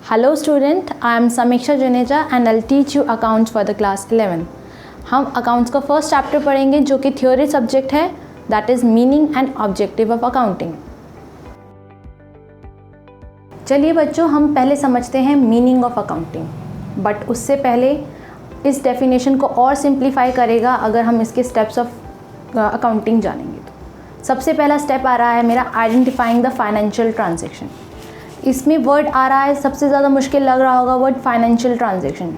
Hello student, I am Samiksha Juneja and I'll teach you accounts for the class 11. हम accounts का first chapter पढ़ेंगे जो कि theory subject है, that is meaning and objective of accounting. चलिए बच्चों, हम पहले समझते हैं मीनिंग ऑफ अकाउंटिंग, बट उससे पहले इस डेफिनेशन को और सिंप्लीफाई करेगा अगर हम इसके स्टेप्स ऑफ अकाउंटिंग जानेंगे। तो सबसे पहला स्टेप आ रहा है मेरा आइडेंटिफाइंग द फाइनेंशियल ट्रांजैक्शन। इसमें वर्ड आ रहा है, सबसे ज़्यादा मुश्किल लग रहा होगा word financial transaction.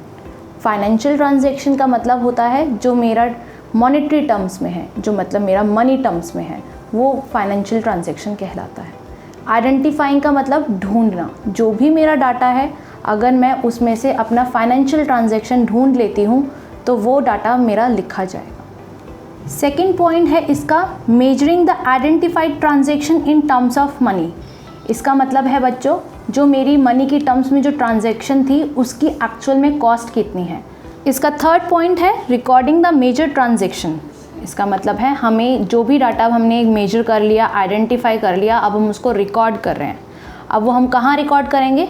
Financial transaction का मतलब होता है जो मेरा मॉनेटरी टर्म्स में है, जो मतलब मेरा मनी टर्म्स में है, वो फाइनेंशियल ट्रांजैक्शन कहलाता है। आइडेंटिफाइंग का मतलब ढूंढना, जो भी मेरा डाटा है अगर मैं उसमें से अपना फाइनेंशियल ट्रांजैक्शन ढूंढ लेती हूँ तो वो डाटा मेरा लिखा जाएगा। सेकेंड पॉइंट है इसका measuring the identified transaction in terms of money. इसका मतलब है बच्चों, जो मेरी मनी की टर्म्स में जो ट्रांजैक्शन थी उसकी एक्चुअल में कॉस्ट कितनी है। इसका थर्ड पॉइंट है रिकॉर्डिंग द मेजर ट्रांजैक्शन। इसका मतलब है हमें जो भी डाटा हमने मेजर कर लिया, आइडेंटिफाई कर लिया, अब हम उसको रिकॉर्ड कर रहे हैं। अब वो हम कहाँ रिकॉर्ड करेंगे?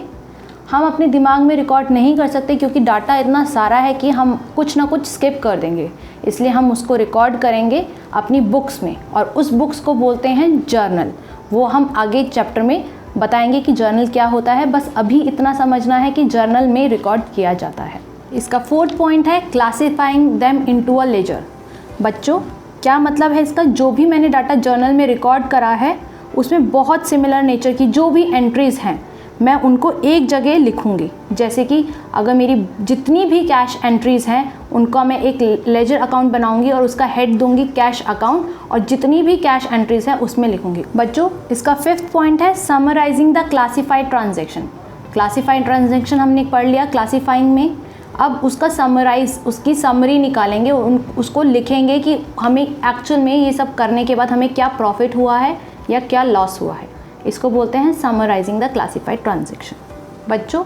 हम अपने दिमाग में रिकॉर्ड नहीं कर सकते क्योंकि डाटा इतना सारा है कि हम कुछ ना कुछ स्किप कर देंगे, इसलिए हम उसको रिकॉर्ड करेंगे अपनी बुक्स में, और उस बुक्स को बोलते हैं जर्नल। वो हम आगे चैप्टर में बताएंगे कि जर्नल क्या होता है, बस अभी इतना समझना है कि जर्नल में रिकॉर्ड किया जाता है। इसका फोर्थ पॉइंट है classifying them into a ledger. बच्चों क्या मतलब है इसका? जो भी मैंने डाटा जर्नल में रिकॉर्ड करा है उसमें बहुत सिमिलर नेचर की जो भी एंट्रीज़ हैं मैं उनको एक जगह लिखूंगी। जैसे कि अगर मेरी जितनी भी कैश एंट्रीज़ हैं उनका मैं एक लेजर अकाउंट बनाऊंगी और उसका हेड दूंगी कैश अकाउंट, और जितनी भी कैश एंट्रीज़ हैं उसमें लिखूंगी। बच्चों इसका फिफ्थ पॉइंट है summarising the classified transaction. Classified transaction हमने पढ़ लिया क्लासिफाइंग में, अब उसका समराइज, उसकी समरी निकालेंगे, उसको लिखेंगे कि हमें एक्चुअल में ये सब करने के बाद हमें क्या प्रॉफिट हुआ है या क्या लॉस हुआ है। इसको बोलते हैं समराइजिंग द क्लासिफाइड ट्रांजैक्शन। बच्चों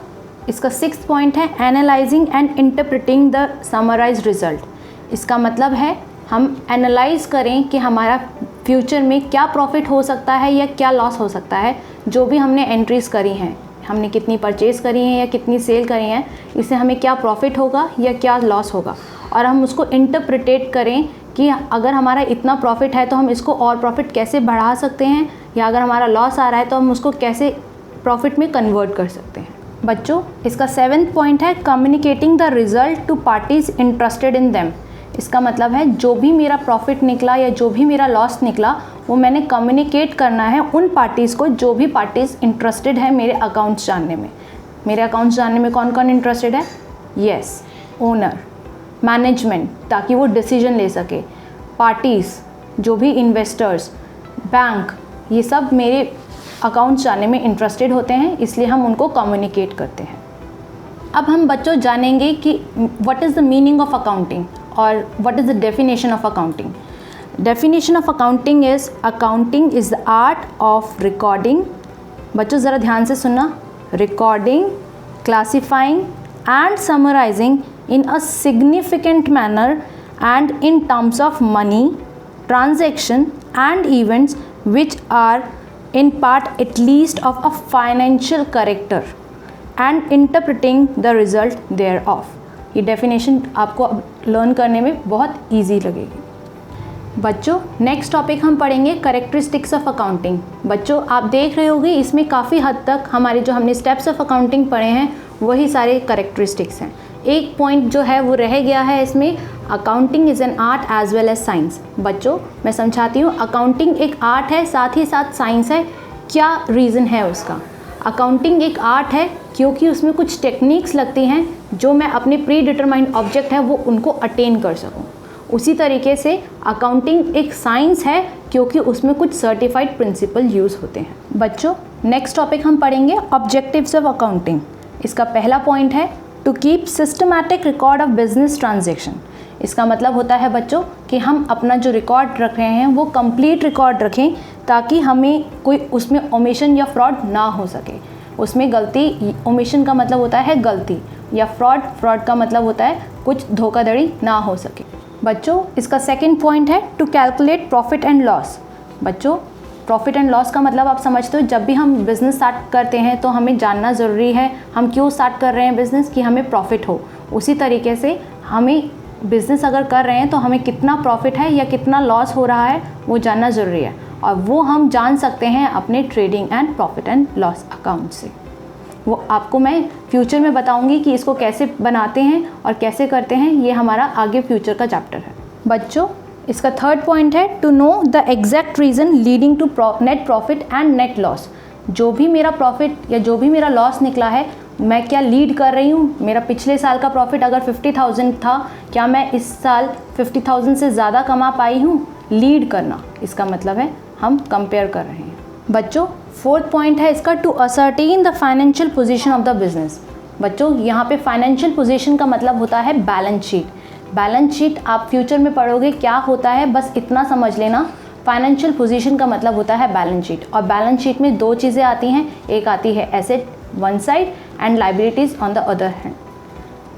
इसका सिक्स्थ पॉइंट है analysing and interpreting the summarise result. इसका मतलब है हम एनालाइज करें कि हमारा फ्यूचर में क्या प्रॉफिट हो सकता है या क्या लॉस हो सकता है। जो भी हमने एंट्रीज़ करी हैं, हमने कितनी परचेज़ करी हैं या कितनी सेल करी हैं, इससे हमें क्या प्रॉफिट होगा या क्या लॉस होगा, और हम उसको इंटरप्रिटेट करें कि अगर हमारा इतना प्रॉफिट है तो हम इसको और प्रॉफिट कैसे बढ़ा सकते हैं, या अगर हमारा लॉस आ रहा है तो हम उसको कैसे प्रॉफिट में कन्वर्ट कर सकते हैं। बच्चों इसका सेवेंथ पॉइंट है communicating the result to parties interested in them. इसका मतलब है जो भी मेरा प्रॉफिट निकला या जो भी मेरा लॉस निकला वो मैंने कम्युनिकेट करना है उन पार्टीज़ को जो भी पार्टीज़ इंटरेस्टेड है मेरे अकाउंट्स जानने में। मेरे अकाउंट्स जानने में कौन कौन इंटरेस्टेड है? यस, ओनर, मैनेजमेंट, ताकि वो डिसीजन ले सके, पार्टीज़ जो भी इन्वेस्टर्स, बैंक, ये सब मेरे अकाउंट्स जानने में इंटरेस्टेड होते हैं, इसलिए हम उनको कम्युनिकेट करते हैं। अब हम बच्चों जानेंगे कि what is the meaning of accounting और what is the definition of accounting. Definition of accounting is the art of recording. बच्चों ज़रा ध्यान से सुनना, recording, classifying and summarising in a significant manner and in terms of money, transaction and events which are in part at least of a financial character and interpreting the result thereof। ये definition आपको learn करने में बहुत easy लगेगी। बच्चों next topic हम पढ़ेंगे characteristics of accounting. बच्चों आप देख रहे होंगे इसमें काफ़ी हद तक हमारे जो हमने स्टेप्स ऑफ अकाउंटिंग पढ़े हैं वही सारे कैरेक्टरिस्टिक्स हैं। एक पॉइंट जो है वो रह गया है इसमें, accounting is an art as well as science. बच्चों मैं समझाती हूँ, अकाउंटिंग एक आर्ट है साथ ही साथ साइंस है। क्या रीज़न है उसका? अकाउंटिंग एक आर्ट है क्योंकि उसमें कुछ टेक्निक्स लगती हैं जो मैं अपने प्री डिटरमाइंड ऑब्जेक्ट है वो उनको अटेन कर सकूँ। उसी तरीके से अकाउंटिंग एक साइंस है क्योंकि उसमें कुछ सर्टिफाइड प्रिंसिपल यूज़ होते हैं। बच्चों नेक्स्ट टॉपिक हम पढ़ेंगे ऑब्जेक्टिव्स ऑफ अकाउंटिंग। इसका पहला पॉइंट है to keep systematic record of business transaction. इसका मतलब होता है बच्चों कि हम अपना जो रिकॉर्ड रख रहे हैं वो कंप्लीट रिकॉर्ड रखें ताकि हमें कोई उसमें ओमिशन या फ्रॉड ना हो सके। उसमें गलती, ओमिशन का मतलब होता है गलती, या फ्रॉड का मतलब होता है कुछ धोखाधड़ी ना हो सके। बच्चों इसका सेकंड पॉइंट है to calculate profit and loss. बच्चों प्रॉफिट एंड लॉस का मतलब आप समझते हो, जब भी हम बिज़नेस स्टार्ट करते हैं तो हमें जानना ज़रूरी है हम क्यों स्टार्ट कर रहे हैं बिज़नेस, कि हमें प्रॉफिट हो। उसी तरीके से हमें बिज़नेस अगर कर रहे हैं तो हमें कितना प्रॉफिट है या कितना लॉस हो रहा है वो जानना ज़रूरी है, और वो हम जान सकते हैं अपने trading and profit and loss account से। वो आपको मैं फ्यूचर में बताऊंगी कि इसको कैसे बनाते हैं और कैसे करते हैं, ये हमारा आगे फ्यूचर का चैप्टर है। बच्चों, इसका थर्ड पॉइंट है to know the exact reason leading to net profit and net loss. जो भी मेरा प्रॉफिट या जो भी मेरा लॉस निकला है, मैं क्या लीड कर रही हूँ। मेरा पिछले साल का प्रॉफिट अगर 50,000 था, क्या मैं इस साल 50,000 से ज़्यादा कमा पाई हूँ। लीड करना इसका मतलब है हम कंपेयर कर रहे हैं। बच्चों, फोर्थ पॉइंट है इसका to ascertain the financial position of the business. बच्चों, यहाँ पे फाइनेंशियल पोजीशन का मतलब होता है बैलेंस शीट। बैलेंस शीट आप फ्यूचर में पढ़ोगे क्या होता है, बस इतना समझ लेना। फाइनेंशियल पोजीशन का मतलब होता है बैलेंस शीट, और बैलेंस शीट में दो चीज़ें आती हैं, एक आती है asset one side and liabilities on the other hand.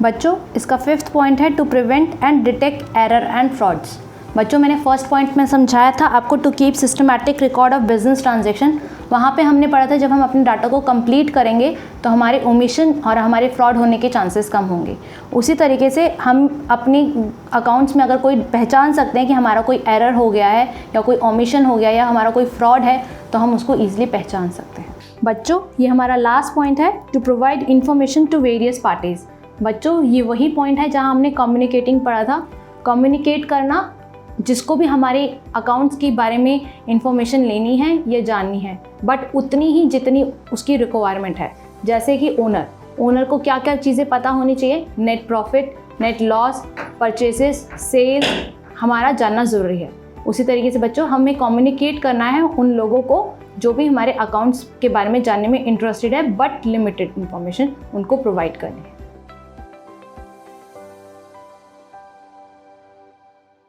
बच्चों, इसका फिफ्थ पॉइंट है to prevent and detect error and frauds. बच्चों, मैंने फर्स्ट पॉइंट में समझाया था आपको to keep systematic record of business transaction. वहाँ पे हमने पढ़ा था जब हम अपने डाटा को कंप्लीट करेंगे तो हमारे ओमिशन और हमारे फ्रॉड होने के चांसेस कम होंगे। उसी तरीके से हम अपनी अकाउंट्स में अगर कोई पहचान सकते हैं कि हमारा कोई एरर हो गया है या कोई ओमिशन हो गया या हमारा कोई फ्रॉड है, तो हम उसको ईजिली पहचान सकते हैं। बच्चों, ये हमारा लास्ट पॉइंट है to provide information to various parties. बच्चों, ये वही पॉइंट है जहाँ हमने कम्युनिकेटिंग पढ़ा था। कम्युनिकेट करना, जिसको भी हमारे अकाउंट्स के बारे में इंफॉर्मेशन लेनी है या जाननी है, बट उतनी ही जितनी उसकी रिक्वायरमेंट है। जैसे कि ओनर को क्या क्या चीज़ें पता होनी चाहिए, net profit, net loss, purchases, sale हमारा जानना ज़रूरी है। उसी तरीके से बच्चों, हमें कम्युनिकेट करना है उन लोगों को जो भी हमारे अकाउंट्स के बारे में जानने में इंटरेस्टेड है, बट लिमिटेड इंफॉर्मेशन उनको प्रोवाइड करनी है।